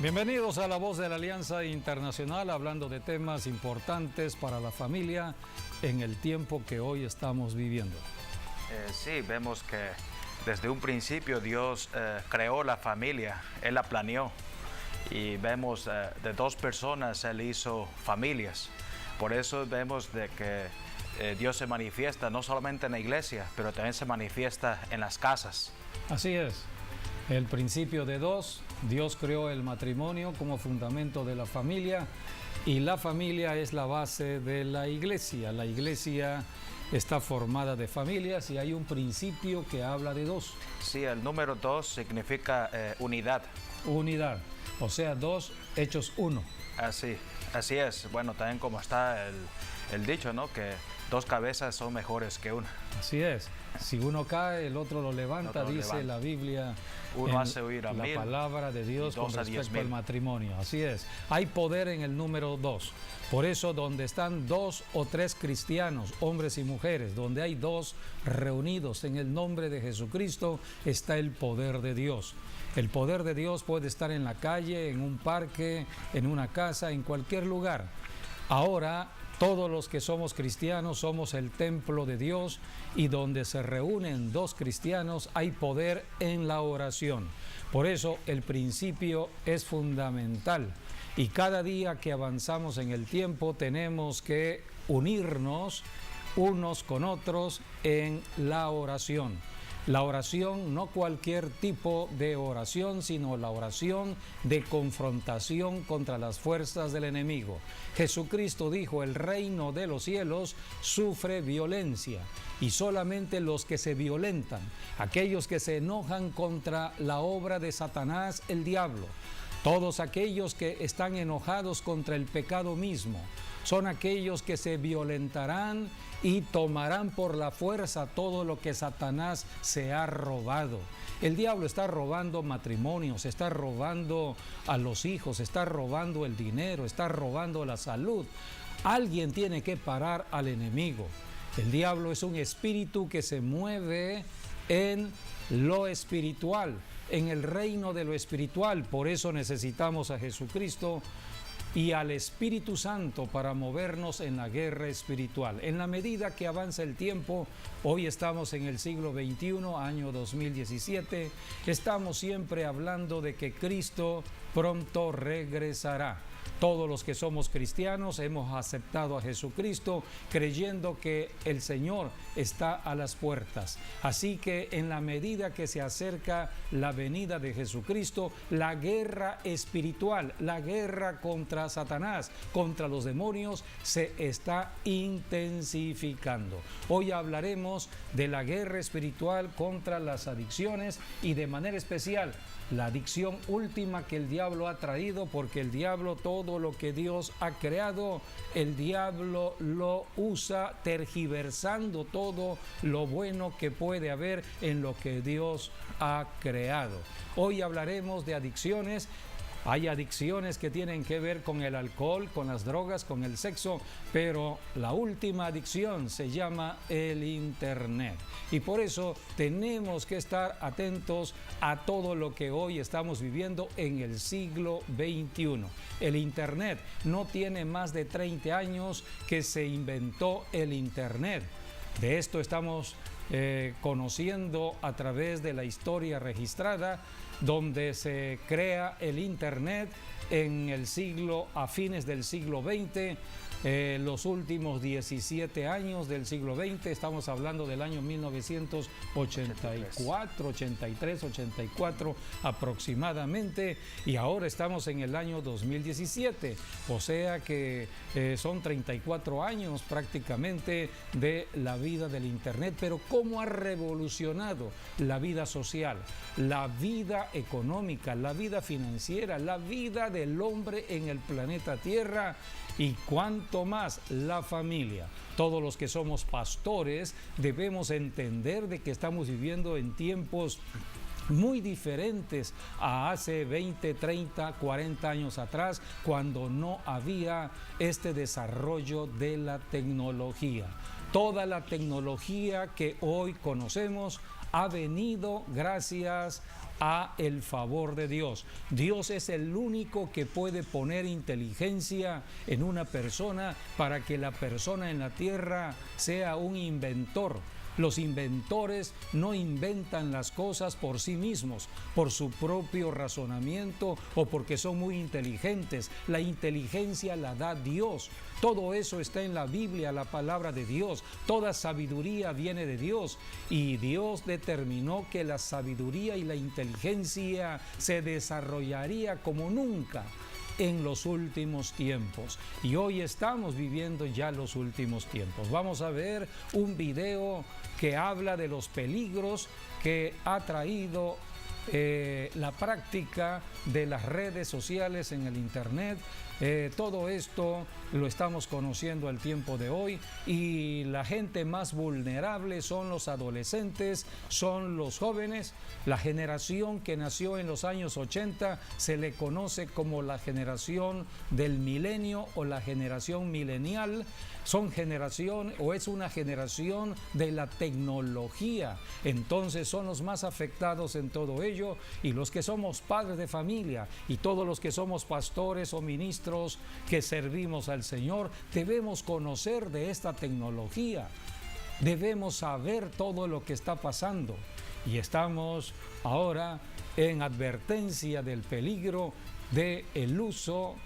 Bienvenidos a La Voz de la Alianza Internacional, hablando de temas importantes para la familia en el tiempo que hoy estamos viviendo. Sí, vemos que desde un principio Dios creó la familia, Él la planeó. Y vemos de dos personas Él hizo familias. Por eso vemos de que Dios se manifiesta no solamente en la iglesia, pero también se manifiesta en las casas. Así es. El principio de dos, Dios creó el matrimonio como fundamento de la familia y la familia es la base de la iglesia. La iglesia está formada de familias y hay un principio que habla de dos. Sí, el número 2 significa unidad. Unidad, o sea, dos hechos uno. Así es. Bueno, también como está el dicho, ¿no? Que dos cabezas son mejores que una. Así es. Si uno cae, el otro lo levanta, dice la Biblia. Uno hace oír a la mil, palabra de Dios con respecto al 10,000. matrimonio. Así es. Hay poder en el número 2. Por eso, donde están 2 o 3 cristianos, hombres y mujeres, donde hay 2 reunidos en el nombre de Jesucristo, está el poder de Dios. El poder de Dios puede estar en la calle, en un parque, en una casa, en cualquier lugar. Ahora, todos los que somos cristianos somos el templo de Dios y donde se reúnen 2 cristianos hay poder en la oración. Por eso el principio es fundamental y cada día que avanzamos en el tiempo tenemos que unirnos unos con otros en la oración. La oración, no cualquier tipo de oración, sino la oración de confrontación contra las fuerzas del enemigo. Jesucristo dijo, el reino de los cielos sufre violencia y solamente los que se violentan, aquellos que se enojan contra la obra de Satanás, el diablo, todos aquellos que están enojados contra el pecado mismo, son aquellos que se violentarán y tomarán por la fuerza todo lo que Satanás se ha robado. El diablo está robando matrimonios, está robando a los hijos, está robando el dinero, está robando la salud. Alguien tiene que parar al enemigo. El diablo es un espíritu que se mueve en lo espiritual, en el reino de lo espiritual. Por eso necesitamos a Jesucristo y al Espíritu Santo para movernos en la guerra espiritual. En la medida que avanza el tiempo, hoy estamos en el siglo XXI, año 2017, estamos siempre hablando de que Cristo pronto regresará. Todos los que somos cristianos hemos aceptado a Jesucristo creyendo que el Señor está a las puertas. Así que en la medida que se acerca la venida de Jesucristo, la guerra espiritual, la guerra contra Satanás, contra los demonios, se está intensificando. Hoy hablaremos de la guerra espiritual contra las adicciones y de manera especial la adicción última que el diablo ha traído, porque el diablo, todo lo que Dios ha creado, el diablo lo usa tergiversando todo lo bueno que puede haber en lo que Dios ha creado. Hoy hablaremos de adicciones. Hay adicciones que tienen que ver con el alcohol, con las drogas, con el sexo, pero la última adicción se llama el Internet. Y por eso tenemos que estar atentos a todo lo que hoy estamos viviendo en el siglo XXI. El Internet no tiene más de 30 años que se inventó el Internet. De esto estamos conociendo a través de la historia registrada, donde se crea el Internet a fines del siglo XX, los últimos 17 años del siglo XX, estamos hablando del año 1984, 83, 84 aproximadamente, y ahora estamos en el año 2017, o sea que son 34 años prácticamente de la vida del Internet, pero cómo ha revolucionado la vida social, la vida económica, la vida financiera, la vida del hombre en el planeta Tierra y cuanto más la familia. Todos los que somos pastores debemos entender de que estamos viviendo en tiempos muy diferentes a hace 20, 30, 40 años atrás, cuando no había este desarrollo de la tecnología. Toda la tecnología que hoy conocemos ha venido gracias a el favor de Dios. Dios es el único que puede poner inteligencia en una persona para que la persona en la tierra sea un inventor. Los inventores no inventan las cosas por sí mismos, por su propio razonamiento o porque son muy inteligentes. La inteligencia la da Dios. Todo eso está en la Biblia, la palabra de Dios. Toda sabiduría viene de Dios y Dios determinó que la sabiduría y la inteligencia se desarrollaría como nunca en los últimos tiempos. Y hoy estamos viviendo ya los últimos tiempos. Vamos a ver un video que habla de los peligros que ha traído la práctica de las redes sociales en el Internet. Todo esto lo estamos conociendo al tiempo de hoy y la gente más vulnerable son los adolescentes, son los jóvenes. La generación que nació en los años 80 se le conoce como la generación del milenio o la generación milenial. Son generación o es una generación de la tecnología. Entonces son los más afectados en todo ello, y los que somos padres de familia y todos los que somos pastores o ministros que servimos al Señor debemos conocer de esta tecnología. Debemos saber todo lo que está pasando y estamos ahora en advertencia del peligro del uso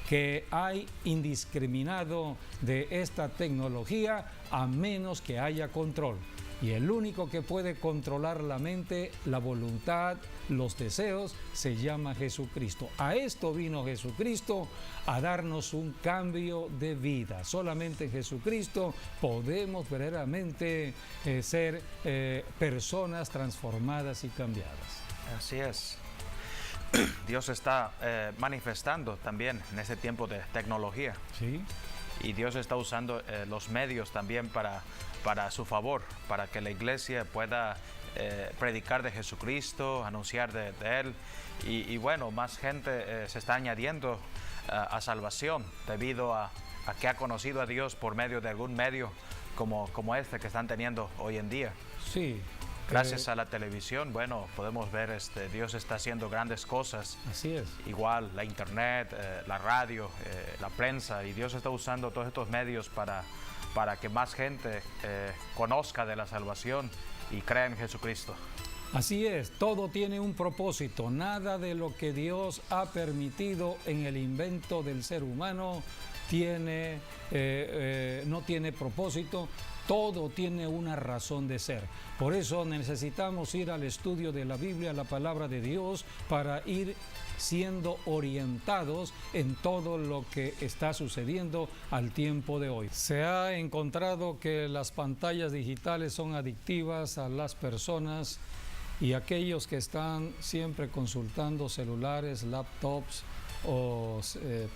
que hay indiscriminado de esta tecnología a menos que haya control. Y el único que puede controlar la mente, la voluntad, los deseos, se llama Jesucristo. A esto vino Jesucristo, a darnos un cambio de vida. Solamente en Jesucristo podemos verdaderamente ser personas transformadas y cambiadas. Así es. Dios está manifestando también en ese tiempo de tecnología. Sí. Y Dios está usando los medios también para su favor, para que la iglesia pueda predicar de Jesucristo, anunciar de Él. Y bueno, más gente se está añadiendo a salvación debido a que ha conocido a Dios por medio de algún medio como este que están teniendo hoy en día. Sí. Gracias a la televisión, bueno, podemos ver Dios está haciendo grandes cosas. Así es. Igual la internet, la radio, la prensa, y Dios está usando todos estos medios para que más gente conozca de la salvación y crea en Jesucristo. Así es, todo tiene un propósito. Nada de lo que Dios ha permitido en el invento del ser humano no tiene propósito. Todo tiene una razón de ser. Por eso necesitamos ir al estudio de la Biblia, la palabra de Dios, para ir siendo orientados en todo lo que está sucediendo al tiempo de hoy. Se ha encontrado que las pantallas digitales son adictivas a las personas, y aquellos que están siempre consultando celulares, laptops o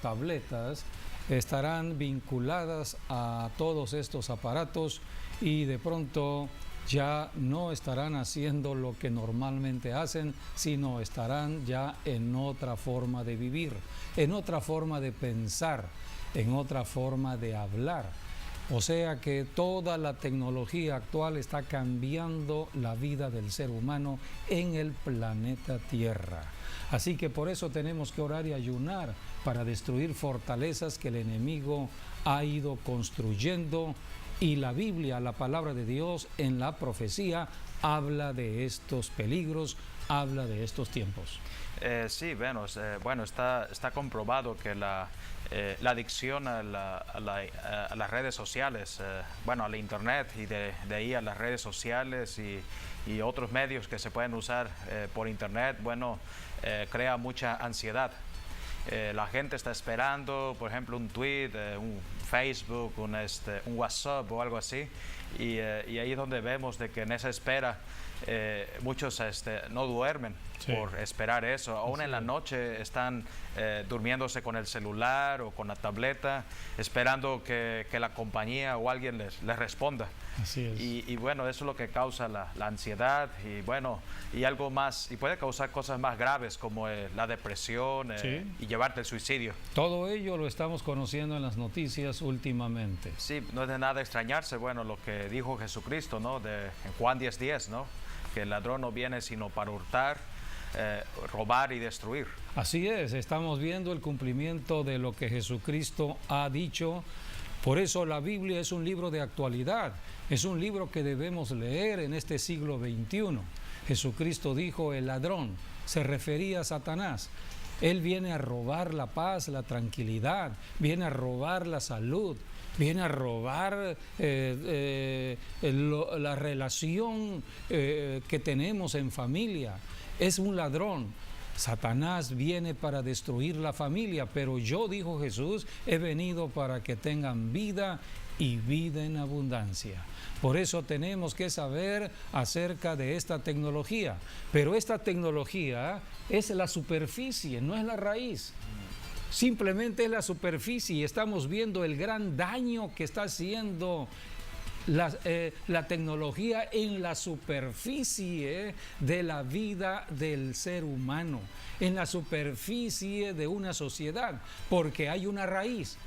tabletas estarán vinculadas a todos estos aparatos y de pronto ya no estarán haciendo lo que normalmente hacen, sino estarán ya en otra forma de vivir, en otra forma de pensar, en otra forma de hablar. O sea que toda la tecnología actual está cambiando la vida del ser humano en el planeta Tierra. Así que por eso tenemos que orar y ayunar para destruir fortalezas que el enemigo ha ido construyendo. Y la Biblia, la palabra de Dios en la profecía, habla de estos peligros, habla de estos tiempos. Sí, bueno, está comprobado que la adicción a las redes sociales, a la internet y de ahí a las redes sociales y otros medios que se pueden usar por internet, crea mucha ansiedad. La gente está esperando, por ejemplo, un tweet, un Facebook, un WhatsApp o algo así, y ahí es donde vemos de que en esa espera muchos no duermen por esperar eso. Aún en la noche están durmiéndose con el celular o con la tableta, esperando que la compañía o alguien les responda. Así es. Y bueno, eso es lo que causa la ansiedad y algo más, y puede causar cosas más graves como la depresión y llevarte al suicidio. Todo ello lo estamos conociendo en las noticias últimamente. Sí, no es de nada extrañarse, lo que dijo Jesucristo, ¿no? En Juan 10:10, ¿no? Que el ladrón no viene sino para hurtar, robar y destruir. Así es, estamos viendo el cumplimiento de lo que Jesucristo ha dicho. Por eso la Biblia es un libro de actualidad, es un libro que debemos leer en este siglo XXI. Jesucristo dijo, el ladrón, se refería a Satanás. Él viene a robar la paz, la tranquilidad, viene a robar la salud, viene a robar la relación que tenemos en familia. Es un ladrón. Satanás viene para destruir la familia, pero yo, dijo Jesús, he venido para que tengan vida y vida en abundancia. Por eso tenemos que saber acerca de esta tecnología. Pero esta tecnología es la superficie, no es la raíz. Simplemente es la superficie y estamos viendo el gran daño que está haciendo la tecnología en la superficie de la vida del ser humano, en la superficie de una sociedad, porque hay una raíz.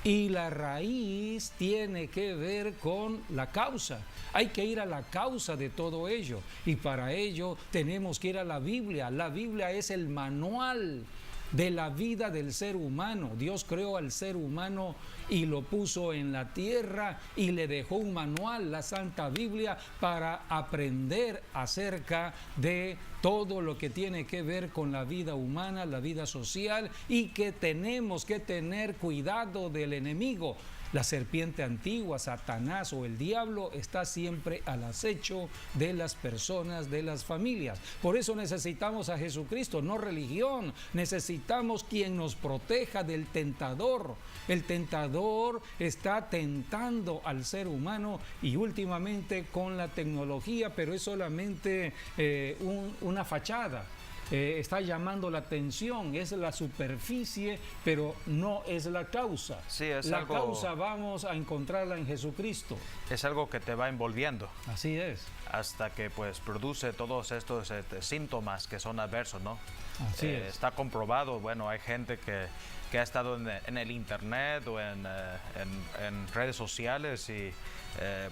Y la raíz tiene que ver con la causa. Hay que ir a la causa de todo ello. Y para ello tenemos que ir a la Biblia. La Biblia es el manual de la vida del ser humano. Dios creó al ser humano y lo puso en la tierra y le dejó un manual, la Santa Biblia, para aprender acerca de todo lo que tiene que ver con la vida humana, la vida social, y que tenemos que tener cuidado del enemigo. La serpiente antigua, Satanás o el diablo, está siempre al acecho de las personas, de las familias. Por eso necesitamos a Jesucristo, no religión. Necesitamos quien nos proteja del tentador. El tentador está tentando al ser humano y últimamente con la tecnología, pero es solamente una fachada. Está llamando la atención, es la superficie, pero no es la causa. Sí, es la algo, causa vamos a encontrarla en Jesucristo. Es algo que te va envolviendo. Así es. Hasta que pues produce todos estos síntomas que son adversos, ¿no? Así es. Está comprobado, bueno, hay gente que ha estado en el internet o en redes sociales y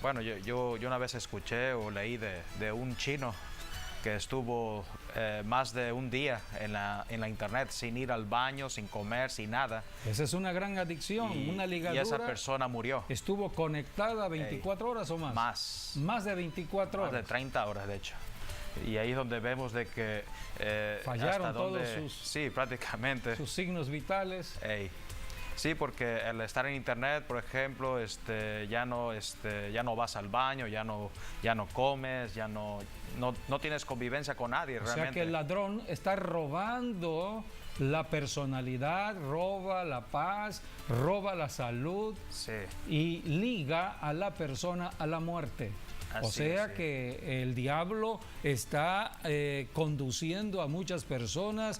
bueno, yo una vez escuché o leí de un chino que estuvo más de un día en la internet sin ir al baño, sin comer, sin nada. Esa es una gran adicción, una ligadura. Y esa persona murió. Estuvo conectada 24 horas o más. Más de 24 horas. Más de 30 horas, de hecho. Y ahí es donde vemos de que fallaron todos sí, prácticamente sus signos vitales. Sí, porque al estar en internet, por ejemplo, ya no vas al baño, ya no comes, ya no tienes convivencia con nadie realmente. O sea que el ladrón está robando la personalidad, roba la paz, roba la salud, sí, y liga a la persona a la muerte. Así o sea es, sí, que el diablo está conduciendo a muchas personas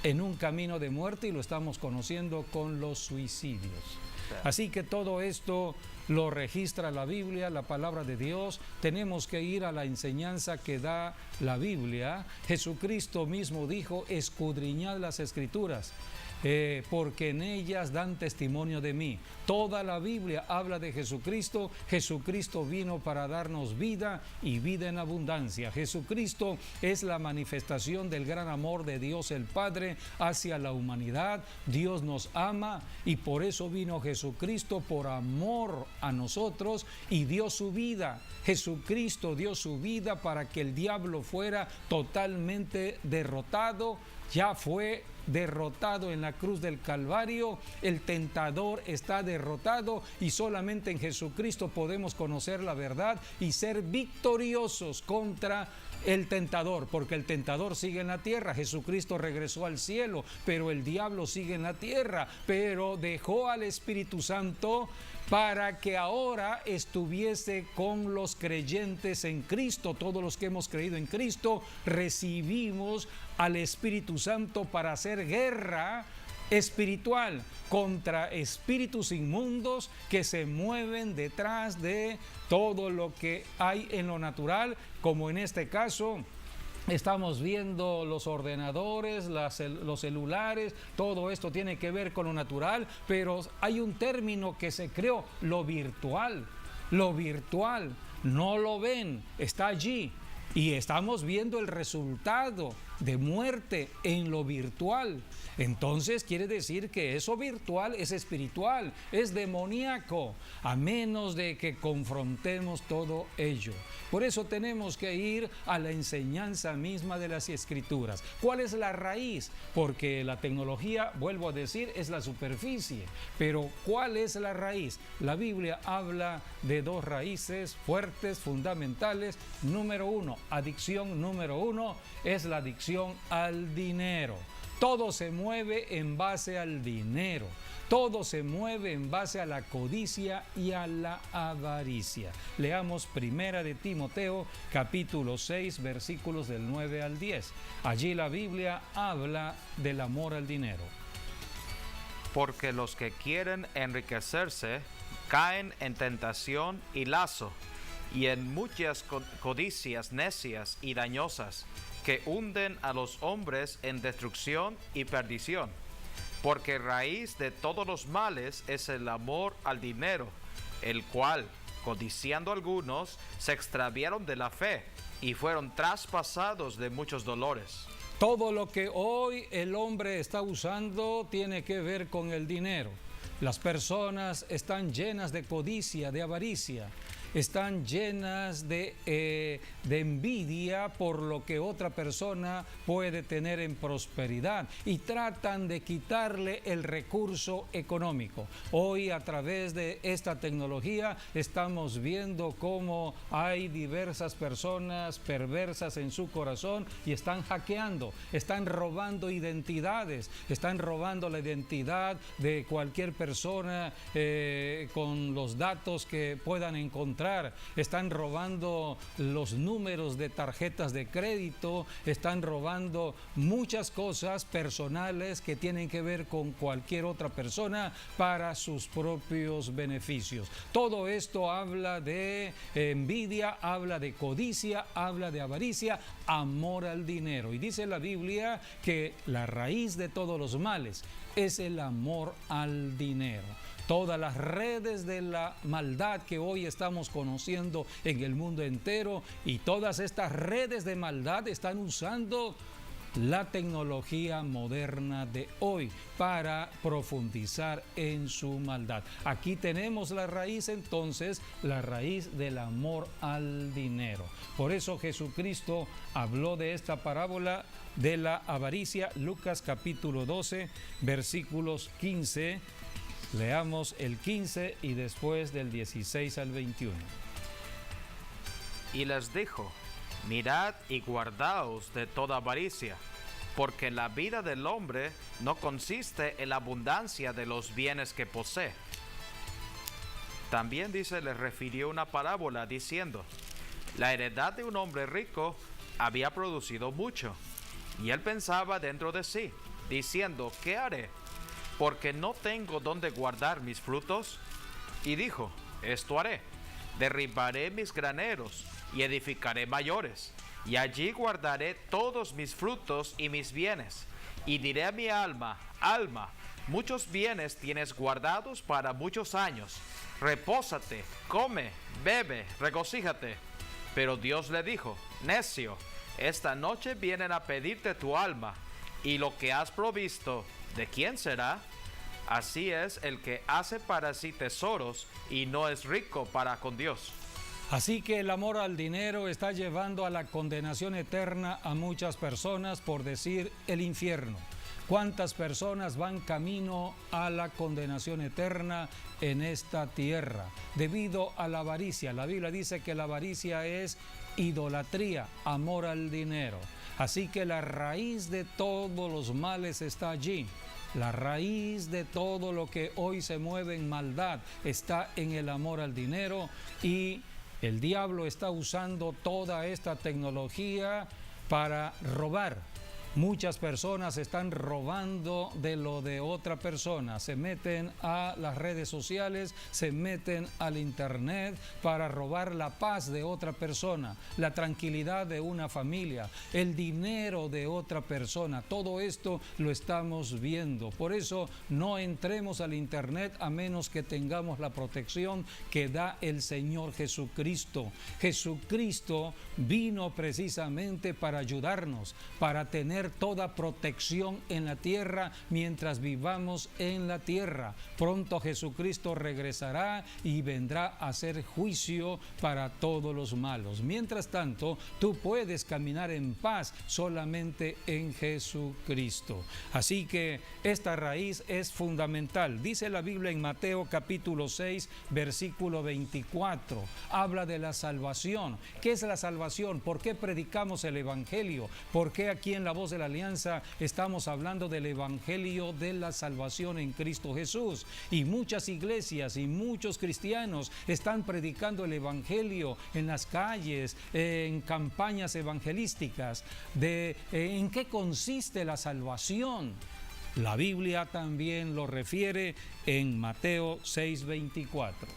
en un camino de muerte y lo estamos conociendo con los suicidios. Sí. Así que todo esto lo registra la Biblia, la palabra de Dios. Tenemos que ir a la enseñanza que da la Biblia. Jesucristo mismo dijo, escudriñad las Escrituras, porque en ellas dan testimonio de mí. Toda la Biblia habla de Jesucristo. Jesucristo vino para darnos vida y vida en abundancia. Jesucristo es la manifestación del gran amor de Dios el Padre hacia la humanidad. Dios nos ama y por eso vino Jesucristo, por amor a nosotros, y dio su vida. Jesucristo dio su vida para que el diablo fuera totalmente derrotado. Ya fue derrotado en la cruz del Calvario, el tentador está derrotado y solamente en Jesucristo podemos conocer la verdad y ser victoriosos contra el tentador, porque el tentador sigue en la tierra. Jesucristo regresó al cielo, pero el diablo sigue en la tierra, pero dejó al Espíritu Santo para que ahora estuviese con los creyentes en Cristo. Todos los que hemos creído en Cristo recibimos al Espíritu Santo para hacer guerra espiritual contra espíritus inmundos que se mueven detrás de todo lo que hay en lo natural, como en este caso estamos viendo los ordenadores, los celulares. Todo esto tiene que ver con lo natural, pero hay un término que se creó, lo virtual. Lo virtual, no lo ven, está allí y estamos viendo el resultado de muerte en lo virtual. Entonces quiere decir que eso virtual es espiritual, es demoníaco, a menos de que confrontemos todo ello. Por eso tenemos que ir a la enseñanza misma de las Escrituras. ¿Cuál es la raíz? Porque la tecnología, vuelvo a decir, es la superficie. Pero ¿cuál es la raíz? La Biblia habla de dos raíces fuertes, fundamentales. Número uno, adicción número uno es la adicción al dinero. Todo se mueve en base al dinero. Todo se mueve en base a la codicia y a la avaricia. Leamos Primera de Timoteo, capítulo 6, versículos del 9 al 10. Allí la Biblia habla del amor al dinero. Porque los que quieren enriquecerse caen en tentación y lazo, y en muchas codicias necias y dañosas, que hunden a los hombres en destrucción y perdición. Porque raíz de todos los males es el amor al dinero, el cual, codiciando algunos, se extraviaron de la fe y fueron traspasados de muchos dolores. Todo lo que hoy el hombre está usando tiene que ver con el dinero. Las personas están llenas de codicia, de avaricia. Están llenas de envidia por lo que otra persona puede tener en prosperidad y tratan de quitarle el recurso económico. Hoy, a través de esta tecnología, estamos viendo cómo hay diversas personas perversas en su corazón y están hackeando, están robando identidades, están robando la identidad de cualquier persona con los datos que puedan encontrar. Están robando los números de tarjetas de crédito, están robando muchas cosas personales que tienen que ver con cualquier otra persona para sus propios beneficios. Todo esto habla de envidia, habla de codicia, habla de avaricia, amor al dinero. Y dice la Biblia que la raíz de todos los males es el amor al dinero. Todas las redes de la maldad que hoy estamos conociendo en el mundo entero, y todas estas redes de maldad están usando la tecnología moderna de hoy para profundizar en su maldad. Aquí tenemos la raíz, entonces, la raíz del amor al dinero. Por eso Jesucristo habló de esta parábola de la avaricia, Lucas capítulo 12, versículos 15. Leamos el 15 y después del 16 al 21. Y les dijo: mirad y guardaos de toda avaricia, porque la vida del hombre no consiste en la abundancia de los bienes que posee. También les refirió una parábola diciendo: la heredad de un hombre rico había producido mucho, y él pensaba dentro de sí, diciendo: ¿qué haré? Porque no tengo dónde guardar mis frutos. Y dijo: esto haré: derribaré mis graneros y edificaré mayores, y allí guardaré todos mis frutos y mis bienes. Y diré a mi alma: alma, muchos bienes tienes guardados para muchos años. Repósate, come, bebe, regocíjate. Pero Dios le dijo: necio, esta noche vienen a pedirte tu alma, y lo que has provisto, ¿de quién será? Así es el que hace para sí tesoros y no es rico para con Dios. Así que el amor al dinero está llevando a la condenación eterna a muchas personas, por decir el infierno. ¿Cuántas personas van camino a la condenación eterna en esta tierra? Debido a la avaricia. La Biblia dice que la avaricia es idolatría, amor al dinero. Así que la raíz de todos los males está allí. La raíz de todo lo que hoy se mueve en maldad está en el amor al dinero, y el diablo está usando toda esta tecnología para robar. Muchas personas están robando de lo de otra persona, se meten a las redes sociales, se meten al internet para robar la paz de otra persona, la tranquilidad de una familia, el dinero de otra persona. Todo esto lo estamos viendo. Por eso no entremos al internet a menos que tengamos la protección que da el Señor Jesucristo. Jesucristo vino precisamente para ayudarnos, para tener toda protección en la tierra mientras vivamos en la tierra. Pronto Jesucristo regresará y vendrá a hacer juicio para todos los malos. Mientras tanto, tú puedes caminar en paz solamente en Jesucristo. Así que esta raíz es fundamental. Dice la Biblia en Mateo capítulo 6, versículo 24. Habla de la salvación. ¿Qué es la salvación? ¿Por qué predicamos el Evangelio? ¿Por qué aquí en La Voz de la Alianza estamos hablando del Evangelio de la salvación en Cristo Jesús? Y muchas iglesias y muchos cristianos están predicando el Evangelio en las calles, en campañas evangelísticas. ¿En qué consiste la salvación? La Biblia también lo refiere en Mateo 6:24.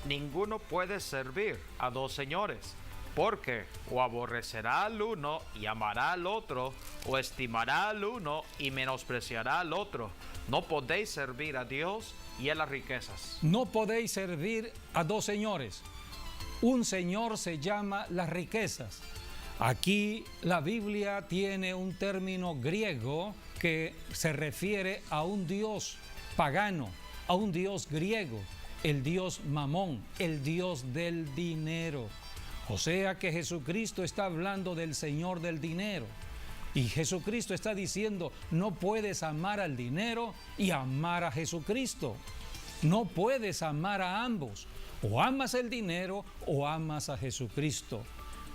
Ninguno puede servir a dos señores, porque o aborrecerá al uno y amará al otro, o estimará al uno y menospreciará al otro. No podéis servir a Dios y a las riquezas. No podéis servir a dos señores. Un señor se llama las riquezas. Aquí la Biblia tiene un término griego que se refiere a un dios pagano, a un dios griego, el dios Mamón, el dios del dinero. O sea que Jesucristo está hablando del Señor del dinero. Y Jesucristo está diciendo, no puedes amar al dinero y amar a Jesucristo. No puedes amar a ambos. O amas el dinero o amas a Jesucristo.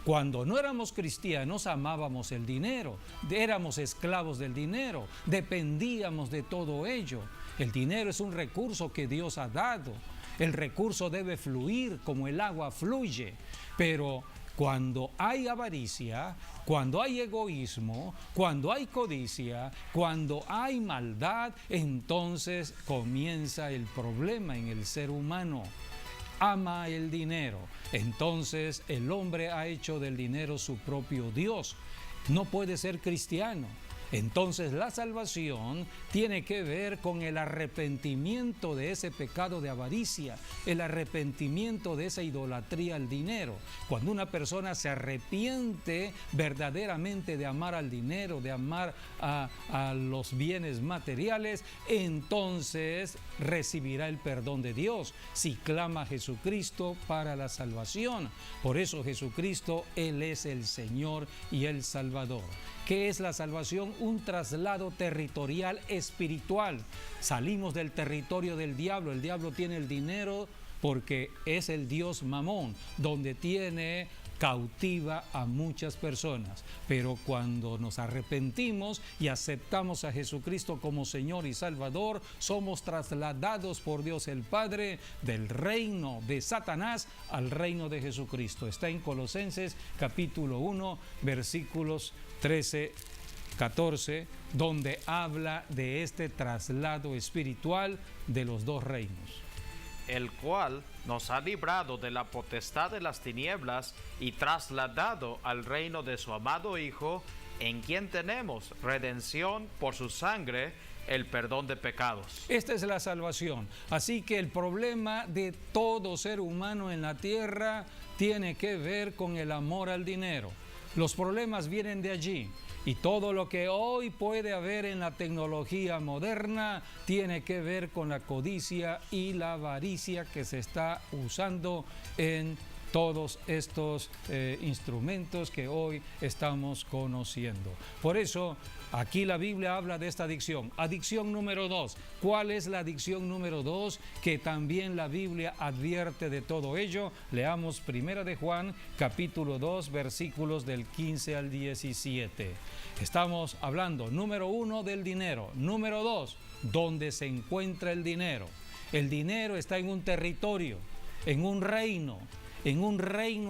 Cuando no éramos cristianos amábamos el dinero, éramos esclavos del dinero, dependíamos de todo ello. El dinero es un recurso que Dios ha dado. El recurso debe fluir como el agua fluye, pero cuando hay avaricia, cuando hay egoísmo, cuando hay codicia, cuando hay maldad, entonces comienza el problema en el ser humano. Ama el dinero. Entonces el hombre ha hecho del dinero su propio Dios. No puede ser cristiano. Entonces la salvación tiene que ver con el arrepentimiento de ese pecado de avaricia, el arrepentimiento de esa idolatría al dinero. Cuando una persona se arrepiente verdaderamente de amar al dinero, de amar a los bienes materiales, entonces recibirá el perdón de Dios si clama a Jesucristo para la salvación. Por eso Jesucristo, Él es el Señor y el Salvador. ¿Qué es la salvación? Un traslado territorial espiritual. Salimos del territorio del diablo. El diablo tiene el dinero porque es el dios Mamón, donde tiene cautiva a muchas personas. Pero cuando nos arrepentimos y aceptamos a Jesucristo como Señor y Salvador, somos trasladados por Dios el Padre del reino de Satanás al reino de Jesucristo. Está en Colosenses capítulo 1, versículos 13, 14, donde habla de este traslado espiritual de los dos reinos. El cual nos ha librado de la potestad de las tinieblas y trasladado al reino de su amado Hijo, en quien tenemos redención por su sangre, el perdón de pecados. Esta es la salvación. Así que el problema de todo ser humano en la tierra tiene que ver con el amor al dinero. Los problemas vienen de allí. Y todo lo que hoy puede haber en la tecnología moderna tiene que ver con la codicia y la avaricia que se está usando en todos estos instrumentos que hoy estamos conociendo. Por eso, aquí la Biblia habla de esta adicción. Adicción número 2. ¿Cuál es la adicción número 2? Que también la Biblia advierte de todo ello. Leamos 1 de Juan, capítulo 2, versículos del 15 al 17. Estamos hablando, número 1, del dinero. Número 2, ¿dónde se encuentra el dinero? El dinero está en un territorio, en un reino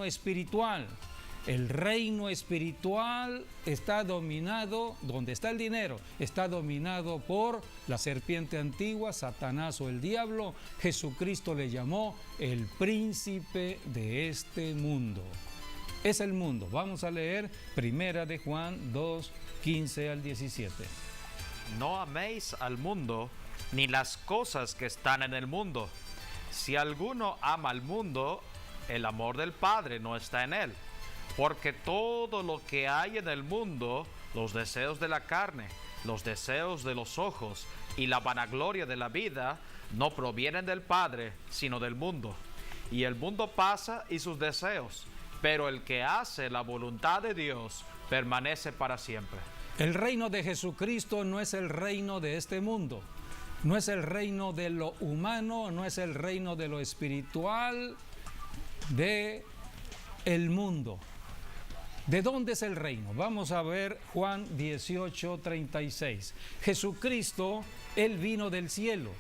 espiritual. El reino espiritual está dominado, donde está el dinero, está dominado por la serpiente antigua, Satanás o el diablo. Jesucristo le llamó el príncipe de este mundo. Es el mundo. Vamos a leer 1 de Juan 2, 15 al 17. No améis al mundo, ni las cosas que están en el mundo. Si alguno ama al mundo, el amor del Padre no está en él. Porque todo lo que hay en el mundo, los deseos de la carne, los deseos de los ojos y la vanagloria de la vida, no provienen del Padre, sino del mundo. Y el mundo pasa y sus deseos, pero el que hace la voluntad de Dios permanece para siempre. El reino de Jesucristo no es el reino de este mundo. No es el reino de lo humano, no es el reino de lo espiritual de el mundo. ¿De dónde es el reino? Vamos a ver Juan 18:36. Jesucristo, Él vino del cielo.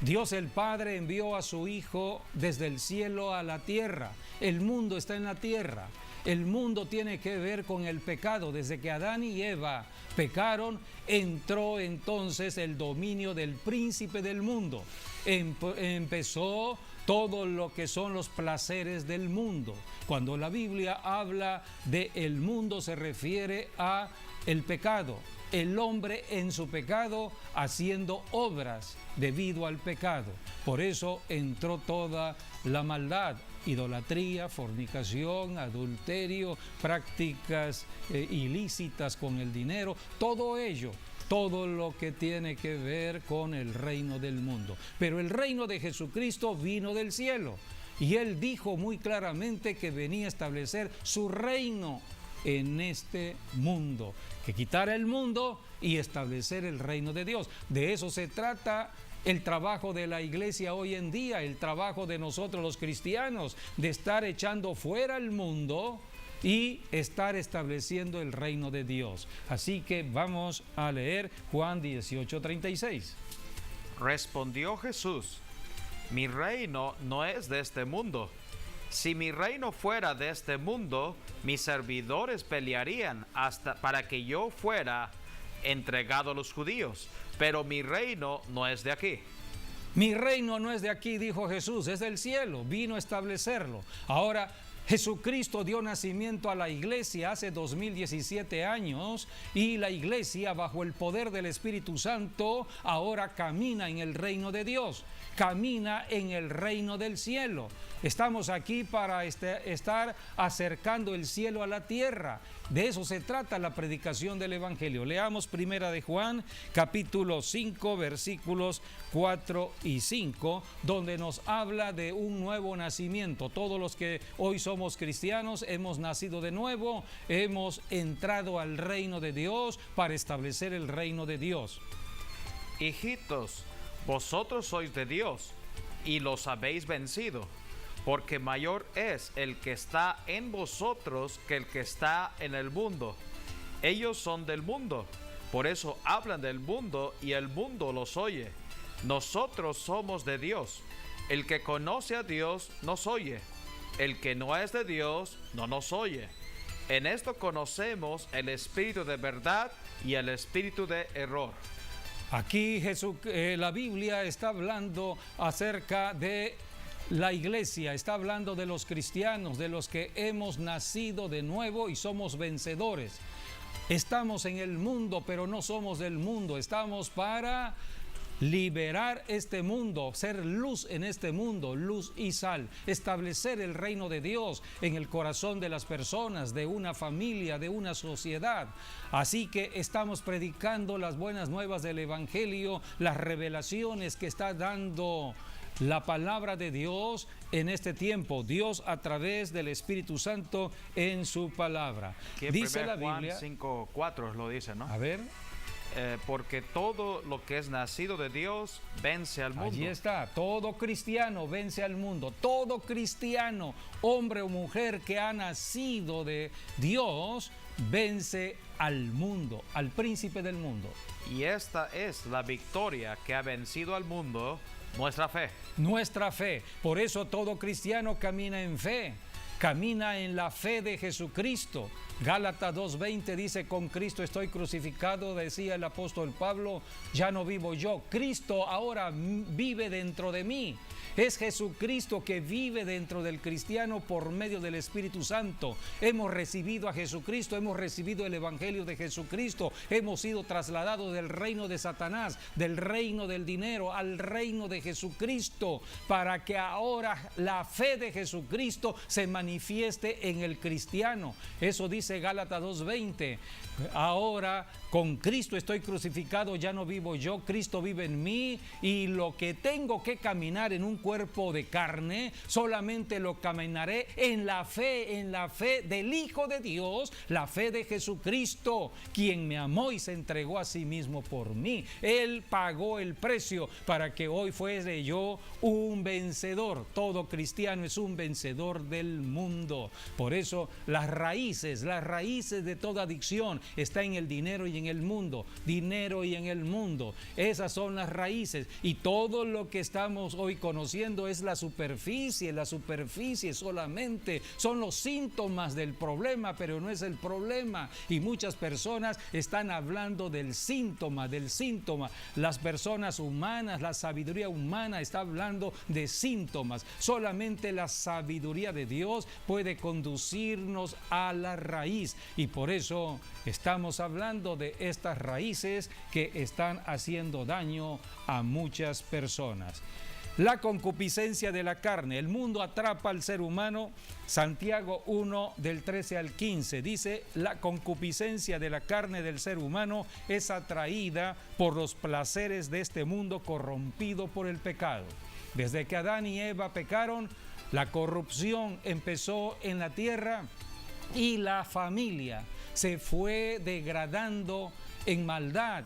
Dios el Padre envió a su Hijo desde el cielo a la tierra. El mundo está en la tierra. El mundo tiene que ver con el pecado. Desde que Adán y Eva pecaron, entró entonces el dominio del príncipe del mundo. Empezó todo lo que son los placeres del mundo. Cuando la Biblia habla de el mundo se refiere a el pecado. El hombre en su pecado haciendo obras debido al pecado. Por eso entró toda la maldad, idolatría, fornicación, adulterio, prácticas ilícitas con el dinero, todo ello. Todo lo que tiene que ver con el reino del mundo. Pero el reino de Jesucristo vino del cielo. Y Él dijo muy claramente que venía a establecer su reino en este mundo. Que quitara el mundo y establecer el reino de Dios. De eso se trata el trabajo de la iglesia hoy en día, el trabajo de nosotros los cristianos, de estar echando fuera el mundo y estar estableciendo el reino de Dios. Así que vamos a leer Juan 18:36. Respondió Jesús: mi reino no es de este mundo. Si mi reino fuera de este mundo, mis servidores pelearían hasta para que yo fuera entregado a los judíos. Pero mi reino no es de aquí. Mi reino no es de aquí, dijo Jesús, es del cielo, vino a establecerlo. Ahora, Jesucristo dio nacimiento a la iglesia hace 2017 años y la iglesia bajo el poder del Espíritu Santo ahora camina en el reino de Dios, camina en el reino del cielo. Estamos aquí para estar acercando el cielo a la tierra. De eso se trata la predicación del Evangelio. Leamos 1 de Juan, capítulo 5, versículos 4 y 5, donde nos habla de un nuevo nacimiento. Todos los que hoy somos cristianos hemos nacido de nuevo, hemos entrado al reino de Dios para establecer el reino de Dios. Hijitos, vosotros sois de Dios y los habéis vencido, porque mayor es el que está en vosotros que el que está en el mundo. Ellos son del mundo, por eso hablan del mundo y el mundo los oye. Nosotros somos de Dios. El que conoce a Dios nos oye. El que no es de Dios no nos oye. En esto conocemos el espíritu de verdad y el espíritu de error. Aquí la Biblia está hablando acerca de la iglesia, está hablando de los cristianos, de los que hemos nacido de nuevo y somos vencedores. Estamos en el mundo, pero no somos del mundo. Estamos para liberar este mundo, ser luz en este mundo, luz y sal, establecer el reino de Dios en el corazón de las personas, de una familia, de una sociedad. Así que estamos predicando las buenas nuevas del Evangelio, las revelaciones que está dando la palabra de Dios en este tiempo, Dios a través del Espíritu Santo en su palabra. Dice la Biblia, Juan 5:4 lo dice, ¿no? A ver. Porque todo lo que es nacido de Dios vence al mundo. Allí está, todo cristiano vence al mundo, todo cristiano, hombre o mujer que ha nacido de Dios, vence al mundo, al príncipe del mundo. Y esta es la victoria que ha vencido al mundo, nuestra fe. Nuestra fe, por eso todo cristiano camina en fe. camina en la fe de Jesucristo. Gálatas 2:20 dice, con Cristo estoy crucificado, decía el apóstol Pablo, ya no vivo yo, Cristo ahora vive dentro de mí. Es Jesucristo que vive dentro del cristiano por medio del Espíritu Santo. Hemos recibido a Jesucristo, hemos recibido el Evangelio de Jesucristo, hemos sido trasladados del reino de Satanás, del reino del dinero, al reino de Jesucristo, para que ahora la fe de Jesucristo se manifieste en el cristiano. Eso dice Gálatas 2:20. Ahora con Cristo estoy crucificado, ya no vivo yo, Cristo vive en mí, y lo que tengo que caminar en un cuerpo de carne, solamente lo caminaré en la fe del Hijo de Dios, la fe de Jesucristo, quien me amó y se entregó a sí mismo por mí. Él pagó el precio para que hoy fuese yo un vencedor. Todo cristiano es un vencedor del mundo. Por eso las raíces de toda adicción está en el dinero y en el mundo. Dinero y en el mundo. Esas son las raíces. Y todo lo que estamos hoy conociendo es la superficie. La superficie solamente son los síntomas del problema, pero no es el problema. Y muchas personas están hablando del síntoma, del síntoma. Las personas humanas, la sabiduría humana está hablando de síntomas. Solamente la sabiduría de Dios puede conducirnos a la raíz. Y por eso estamos hablando de estas raíces que están haciendo daño a muchas personas. La concupiscencia de la carne. El mundo atrapa al ser humano. Santiago 1 del 13 al 15 dice, la concupiscencia de la carne del ser humano es atraída por los placeres de este mundo corrompido por el pecado. Desde que Adán y Eva pecaron, la corrupción empezó en la tierra y la familia se fue degradando en maldad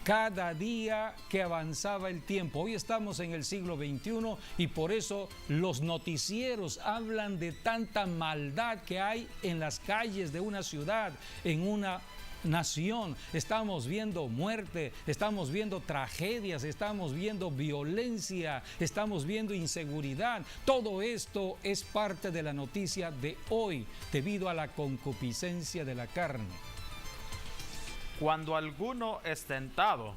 cada día que avanzaba el tiempo. Hoy estamos en el siglo XXI y por eso los noticieros hablan de tanta maldad que hay en las calles de una ciudad, en una nación. Estamos viendo muerte, estamos viendo tragedias, estamos viendo violencia, estamos viendo inseguridad. Todo esto es parte de la noticia de hoy debido a la concupiscencia de la carne. Cuando alguno es tentado,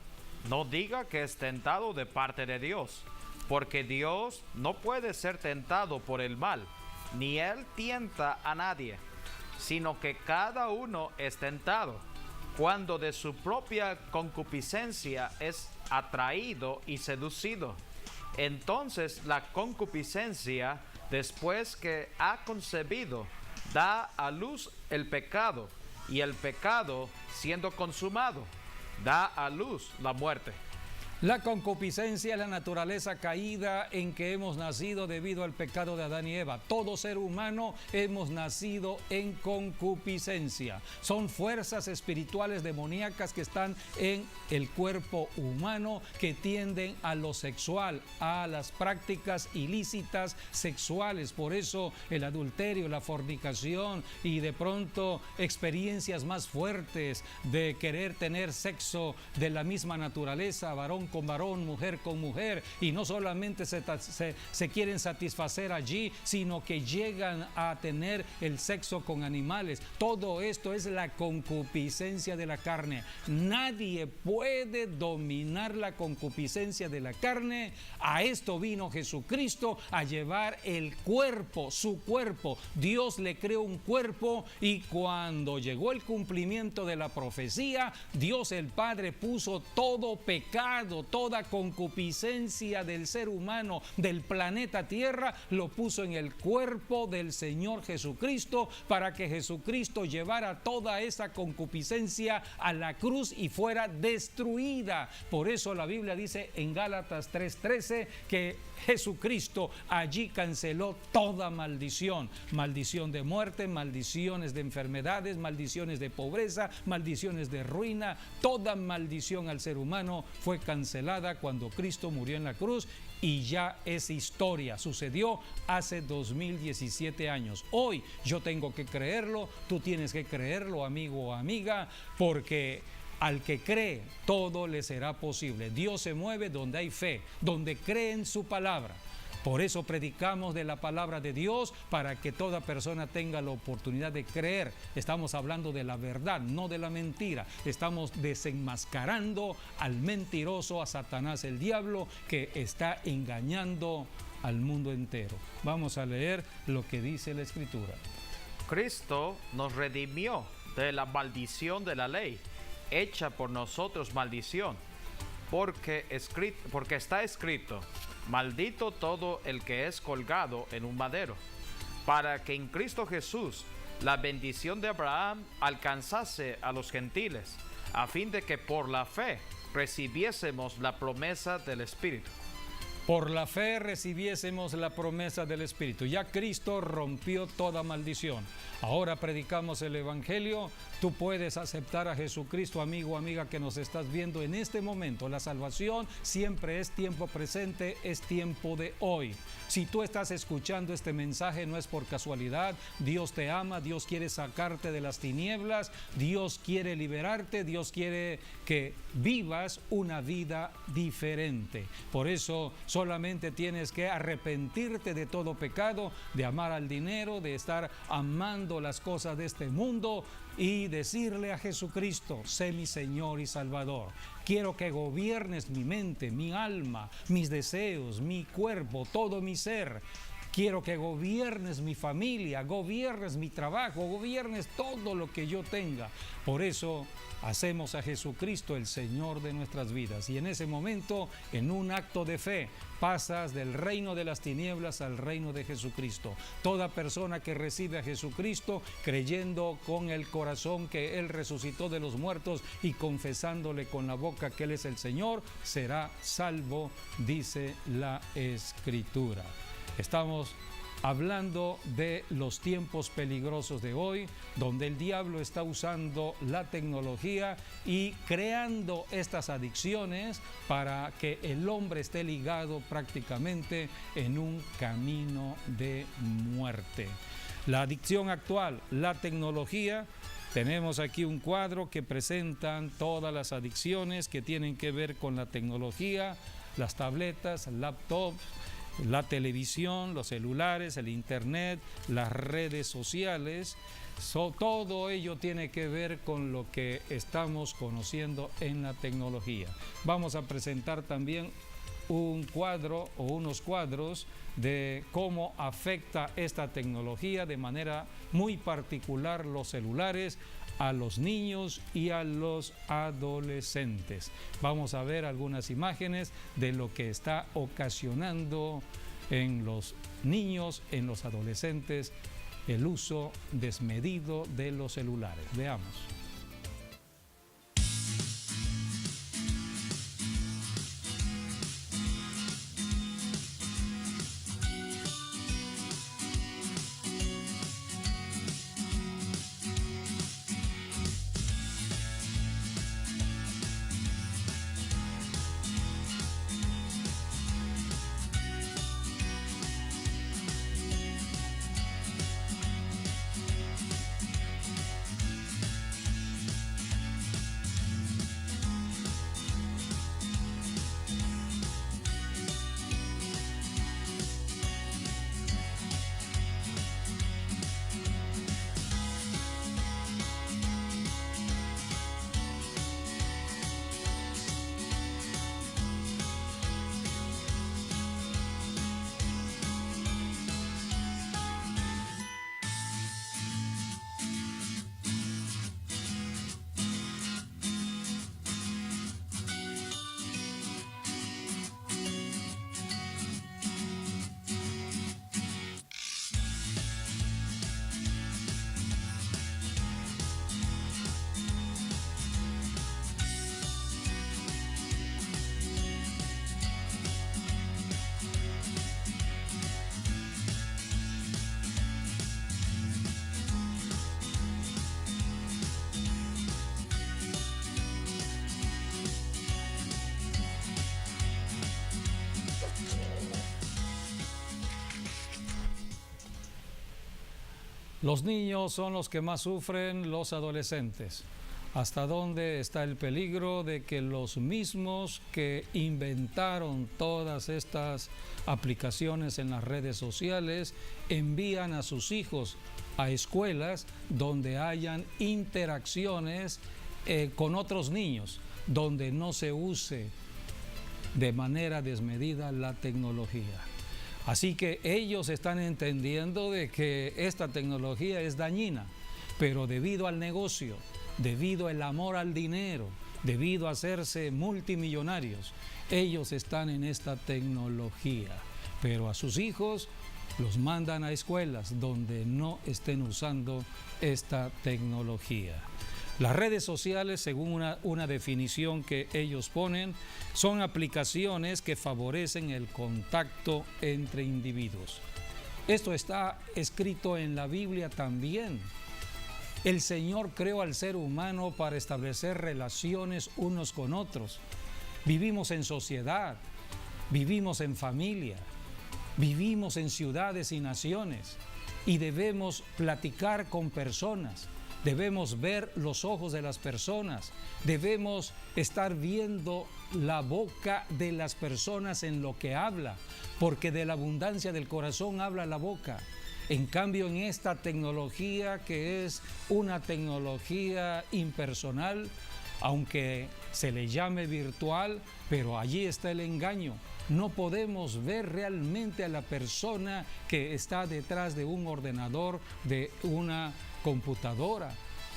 no diga que es tentado de parte de Dios, porque Dios no puede ser tentado por el mal, ni Él tienta a nadie, sino que cada uno es tentado cuando de su propia concupiscencia es atraído y seducido. Entonces la concupiscencia, después que ha concebido, da a luz el pecado, y el pecado, siendo consumado, da a luz la muerte. La concupiscencia es la naturaleza caída en que hemos nacido debido al pecado de Adán y Eva. Todo ser humano hemos nacido en concupiscencia. Son fuerzas espirituales demoníacas que están en el cuerpo humano que tienden a lo sexual, a las prácticas ilícitas sexuales. Por eso el adulterio, la fornicación y de pronto experiencias más fuertes de querer tener sexo de la misma naturaleza, varón con varón, mujer con mujer, y no solamente se quieren satisfacer allí, sino que llegan a tener el sexo con animales. Todo esto es la concupiscencia de la carne. Nadie puede dominar la concupiscencia de la carne. A esto vino Jesucristo, a llevar el cuerpo, su cuerpo. Dios le creó un cuerpo y cuando llegó el cumplimiento de la profecía, Dios el Padre puso todo pecado, toda concupiscencia del ser humano, del planeta Tierra, lo puso en el cuerpo del Señor Jesucristo para que Jesucristo llevara toda esa concupiscencia a la cruz y fuera destruida. Por eso la Biblia dice en Gálatas 3:13 que Jesucristo allí canceló toda maldición. Maldición de muerte, maldiciones de enfermedades, maldiciones de pobreza, maldiciones de ruina. Toda maldición al ser humano fue cancelada cuando Cristo murió en la cruz y ya es historia. Sucedió hace 2017 años. Hoy yo tengo que creerlo, tú tienes que creerlo, amigo o amiga, porque al que cree, todo le será posible. Dios se mueve donde hay fe, donde cree en su palabra. Por eso predicamos de la palabra de Dios, para que toda persona tenga la oportunidad de creer. Estamos hablando de la verdad, no de la mentira. Estamos desenmascarando al mentiroso, a Satanás, el diablo, que está engañando al mundo entero. Vamos a leer lo que dice la Escritura. Cristo nos redimió de la maldición de la ley, hecha por nosotros maldición, porque está escrito: maldito todo el que es colgado en un madero, para que en Cristo Jesús la bendición de Abraham alcanzase a los gentiles, a fin de que por la fe recibiésemos la promesa del Espíritu. Por la fe recibiésemos la promesa del Espíritu. Ya Cristo rompió toda maldición. Ahora predicamos el Evangelio. Tú puedes aceptar a Jesucristo, amigo o amiga que nos estás viendo en este momento. La salvación siempre es tiempo presente, es tiempo de hoy. Si tú estás escuchando este mensaje, no es por casualidad. Dios te ama, Dios quiere sacarte de las tinieblas, Dios quiere liberarte, Dios quiere que vivas una vida diferente. Por eso solamente tienes que arrepentirte de todo pecado, de amar al dinero, de estar amando las cosas de este mundo, y decirle a Jesucristo: sé mi Señor y Salvador. Quiero que gobiernes mi mente, mi alma, mis deseos, mi cuerpo, todo mi ser. Quiero que gobiernes mi familia, gobiernes mi trabajo, gobiernes todo lo que yo tenga. Por eso hacemos a Jesucristo el Señor de nuestras vidas. Y en ese momento, en un acto de fe, pasas del reino de las tinieblas al reino de Jesucristo. Toda persona que recibe a Jesucristo, creyendo con el corazón que Él resucitó de los muertos y confesándole con la boca que Él es el Señor, será salvo, dice la Escritura. Estamos hablando de los tiempos peligrosos de hoy, donde el diablo está usando la tecnología y creando estas adicciones para que el hombre esté ligado prácticamente en un camino de muerte. La adicción actual, la tecnología. Tenemos aquí un cuadro que presentan todas las adicciones que tienen que ver con la tecnología, las tabletas, laptops, la televisión, los celulares, el internet, las redes sociales. Todo ello tiene que ver con lo que estamos conociendo en la tecnología. Vamos a presentar también un cuadro o unos cuadros de cómo afecta esta tecnología de manera muy particular los celulares a los niños y a los adolescentes. Vamos a ver algunas imágenes de lo que está ocasionando en los niños, en los adolescentes, el uso desmedido de los celulares. Veamos. Los niños son los que más sufren, los adolescentes. hasta dónde está el peligro de que los mismos que inventaron todas estas aplicaciones en las redes sociales envían a sus hijos a escuelas donde hayan interacciones con otros niños, donde no se use de manera desmedida la tecnología. Así que ellos están entendiendo de que esta tecnología es dañina, pero debido al negocio, debido al amor al dinero, debido a hacerse multimillonarios, ellos están en esta tecnología. Pero a sus hijos los mandan a escuelas donde no estén usando esta tecnología. Las redes sociales, según una definición que ellos ponen, son aplicaciones que favorecen el contacto entre individuos. Esto está escrito en la Biblia también. El Señor creó al ser humano para establecer relaciones unos con otros. Vivimos en sociedad, vivimos en familia, vivimos en ciudades y naciones y debemos platicar con personas. Debemos ver los ojos de las personas, debemos estar viendo la boca de las personas en lo que habla, porque de la abundancia del corazón habla la boca. En cambio, en esta tecnología que es una tecnología impersonal, aunque se le llame virtual, pero allí está el engaño. No podemos ver realmente a la persona que está detrás de un ordenador, de una computadora.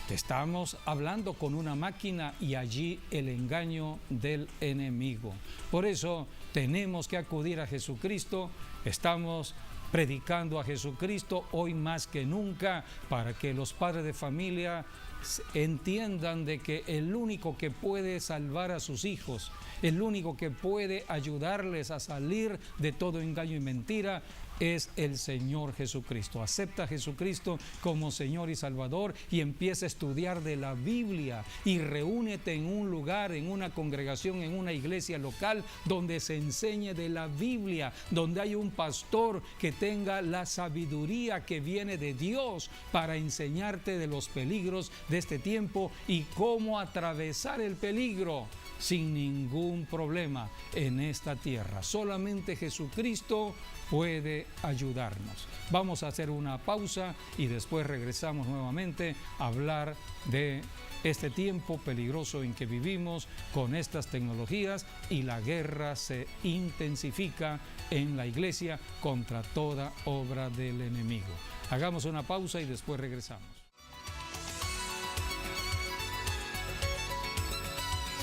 Estamos hablando con una máquina y allí el engaño del enemigo. Por eso tenemos que acudir a Jesucristo. Estamos predicando a Jesucristo hoy más que nunca para que los padres de familia entiendan de que el único que puede salvar a sus hijos, el único que puede ayudarles a salir de todo engaño y mentira es el Señor Jesucristo. Acepta a Jesucristo como Señor y Salvador y empieza a estudiar de la Biblia y reúnete en un lugar, en una congregación, en una iglesia local donde se enseñe de la Biblia, donde hay un pastor que tenga la sabiduría que viene de Dios para enseñarte de los peligros de este tiempo y cómo atravesar el peligro sin ningún problema en esta tierra. Solamente Jesucristo puede ayudarnos. Vamos a hacer una pausa y después regresamos nuevamente a hablar de este tiempo peligroso en que vivimos con estas tecnologías y la guerra se intensifica en la iglesia contra toda obra del enemigo. Hagamos una pausa y después regresamos.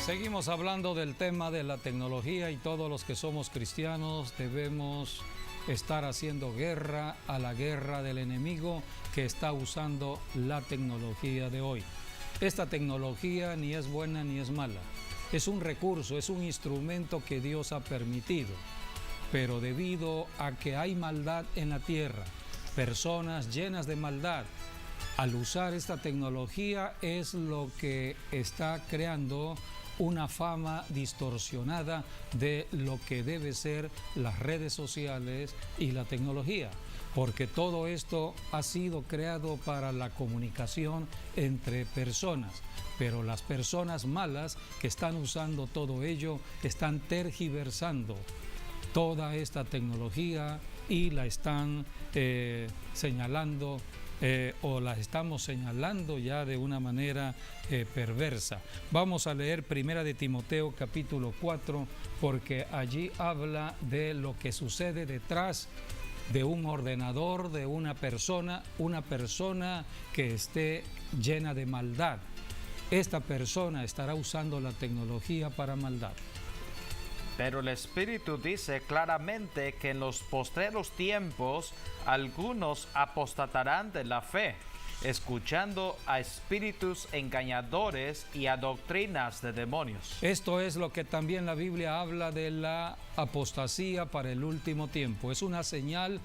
Seguimos hablando del tema de la tecnología y todos los que somos cristianos debemos estar haciendo guerra a la guerra del enemigo que está usando la tecnología de hoy. Esta tecnología ni es buena ni es mala. Es un recurso, es un instrumento que Dios ha permitido. Pero debido a que hay maldad en la tierra, personas llenas de maldad, al usar esta tecnología es lo que está creando una fama distorsionada de lo que debe ser las redes sociales y la tecnología, porque todo esto ha sido creado para la comunicación entre personas, pero las personas malas que están usando todo ello están tergiversando toda esta tecnología y la están señalando o las estamos señalando ya de una manera perversa. Vamos a leer 1 de Timoteo capítulo 4 porque allí habla de lo que sucede detrás de un ordenador, de una persona que esté llena de maldad. Esta persona estará usando la tecnología para maldad. Pero el Espíritu dice claramente que en los postreros tiempos algunos apostatarán de la fe, escuchando a espíritus engañadores y a doctrinas de demonios. Esto es lo que también la Biblia habla de la apostasía para el último tiempo. Es una señal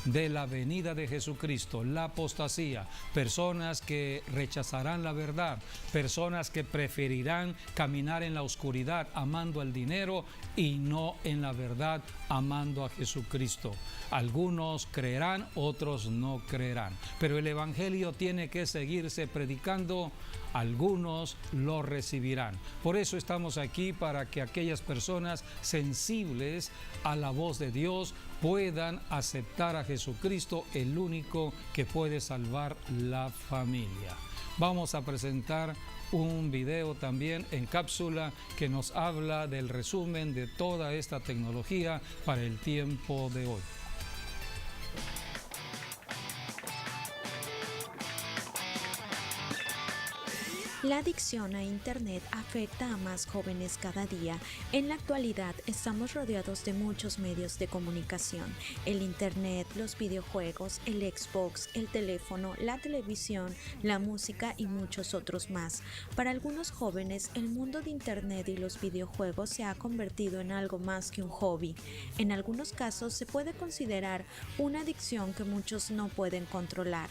de la venida de Jesucristo, la apostasía, personas que rechazarán la verdad, personas que preferirán caminar en la oscuridad amando el dinero y no en la verdad amando a Jesucristo. Algunos creerán, otros no creerán, pero el evangelio tiene que seguirse predicando algunos lo recibirán. Por eso estamos aquí, para que aquellas personas sensibles a la voz de Dios puedan aceptar a Jesucristo, el único que puede salvar la familia. Vamos a presentar un video también en cápsula que nos habla del resumen de toda esta tecnología para el tiempo de hoy. La adicción a Internet afecta a más jóvenes cada día. En la actualidad estamos rodeados de muchos medios de comunicación. El Internet, los videojuegos, el Xbox, el teléfono, la televisión, la música y muchos otros más. Para algunos jóvenes, el mundo de Internet y los videojuegos se ha convertido en algo más que un hobby. En algunos casos se puede considerar una adicción que muchos no pueden controlar.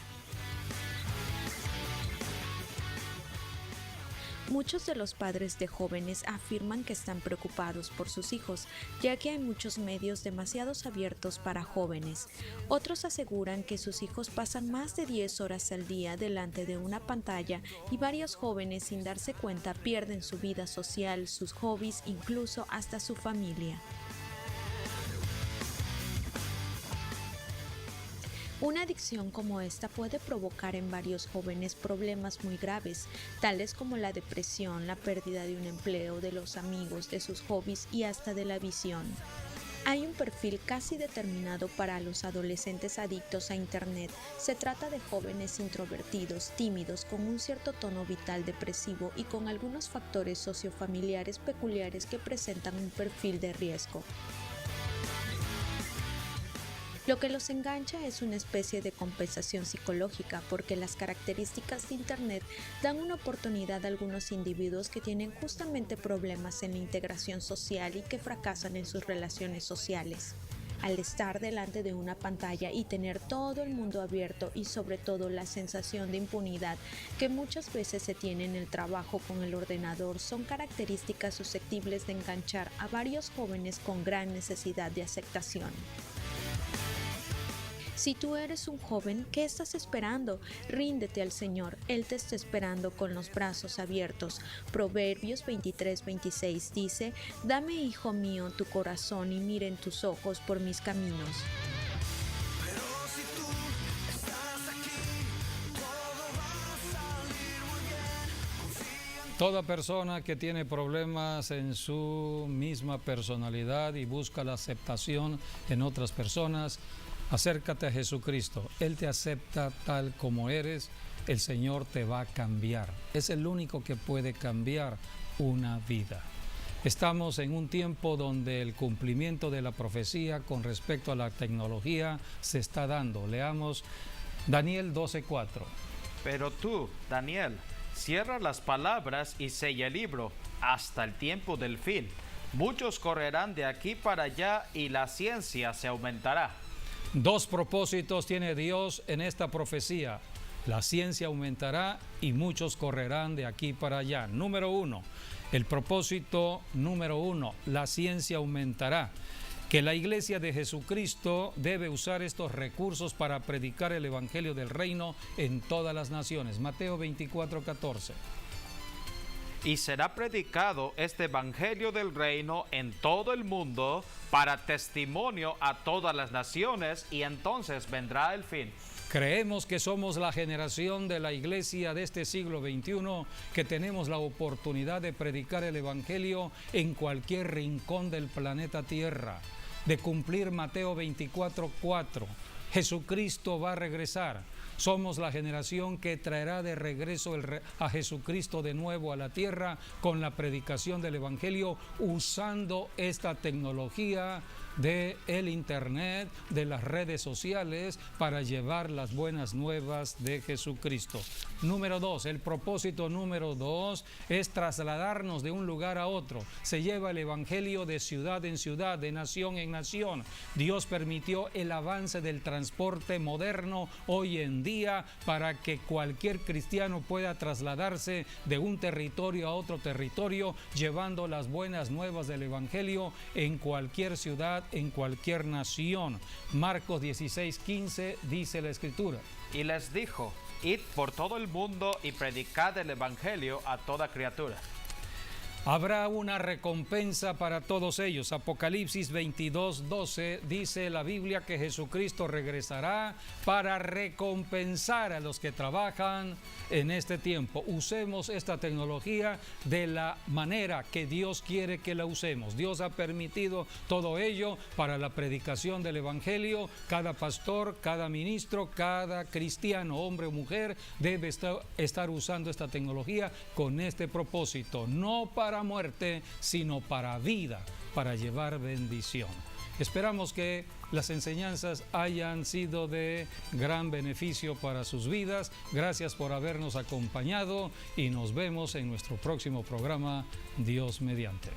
Muchos de los padres de jóvenes afirman que están preocupados por sus hijos, ya que hay muchos medios demasiado abiertos para jóvenes. Otros aseguran que sus hijos pasan más de 10 horas al día delante de una pantalla y varios jóvenes, sin darse cuenta, pierden su vida social, sus hobbies, incluso hasta su familia. Una adicción como esta puede provocar en varios jóvenes problemas muy graves, tales como la depresión, la pérdida de un empleo, de los amigos, de sus hobbies y hasta de la visión. Hay un perfil casi determinado para los adolescentes adictos a Internet. Se trata de jóvenes introvertidos, tímidos, con un cierto tono vital depresivo y con algunos factores sociofamiliares peculiares que presentan un perfil de riesgo. Lo que los engancha es una especie de compensación psicológica, porque las características de Internet dan una oportunidad a algunos individuos que tienen justamente problemas en la integración social y que fracasan en sus relaciones sociales. Al estar delante de una pantalla y tener todo el mundo abierto y sobre todo la sensación de impunidad que muchas veces se tiene en el trabajo con el ordenador, son características susceptibles de enganchar a varios jóvenes con gran necesidad de aceptación. Si tú eres un joven, ¿qué estás esperando? Ríndete al Señor, Él te está esperando con los brazos abiertos. Proverbios 23:26 dice: «Dame, hijo mío, tu corazón y miren tus ojos por mis caminos». Toda persona que tiene problemas en su misma personalidad y busca la aceptación en otras personas, acércate a Jesucristo. Él te acepta tal como eres. El Señor te va a cambiar. Es el único que puede cambiar una vida. Estamos en un tiempo donde el cumplimiento de la profecía con respecto a la tecnología se está dando. Leamos Daniel 12:4. Pero tú, Daniel, cierra las palabras y sella el libro hasta el tiempo del fin. Muchos correrán de aquí para allá y la ciencia se aumentará. Dos propósitos tiene Dios en esta profecía. La ciencia aumentará y muchos correrán de aquí para allá. Número uno, el propósito número uno, la ciencia aumentará. Que la iglesia de Jesucristo debe usar estos recursos para predicar el evangelio del reino en todas las naciones. Mateo 24:14. Y será predicado este evangelio del reino en todo el mundo para testimonio a todas las naciones, y entonces vendrá el fin. Creemos que somos la generación de la iglesia de este siglo XXI, que tenemos la oportunidad de predicar el evangelio en cualquier rincón del planeta Tierra, de cumplir Mateo 24:4. Jesucristo va a regresar. Somos la generación que traerá de regreso a Jesucristo de nuevo a la tierra con la predicación del evangelio, usando esta tecnología del Internet, de las redes sociales, para llevar las buenas nuevas de Jesucristo. Número dos, el propósito número dos es trasladarnos de un lugar a otro. Se lleva el evangelio de ciudad en ciudad, de nación en nación. Dios permitió el avance del transporte moderno hoy en día para que cualquier cristiano pueda trasladarse de un territorio a otro territorio, llevando las buenas nuevas del evangelio en cualquier ciudad unidad en cualquier nación. Marcos 16:15 dice la Escritura. Y les dijo, id por todo el mundo y predicad el evangelio a toda criatura. Habrá una recompensa para todos ellos. Apocalipsis 22:12 dice la Biblia que Jesucristo regresará para recompensar a los que trabajan en este tiempo. Usemos esta tecnología de la manera que Dios quiere que la usemos. Dios ha permitido todo ello para la predicación del evangelio. Cada pastor, cada ministro, cada cristiano, hombre o mujer, debe estar usando esta tecnología con este propósito, no para muerte, sino para vida, para llevar bendición. Esperamos que las enseñanzas hayan sido de gran beneficio para sus vidas. Gracias por habernos acompañado y nos vemos en nuestro próximo programa, Dios mediante.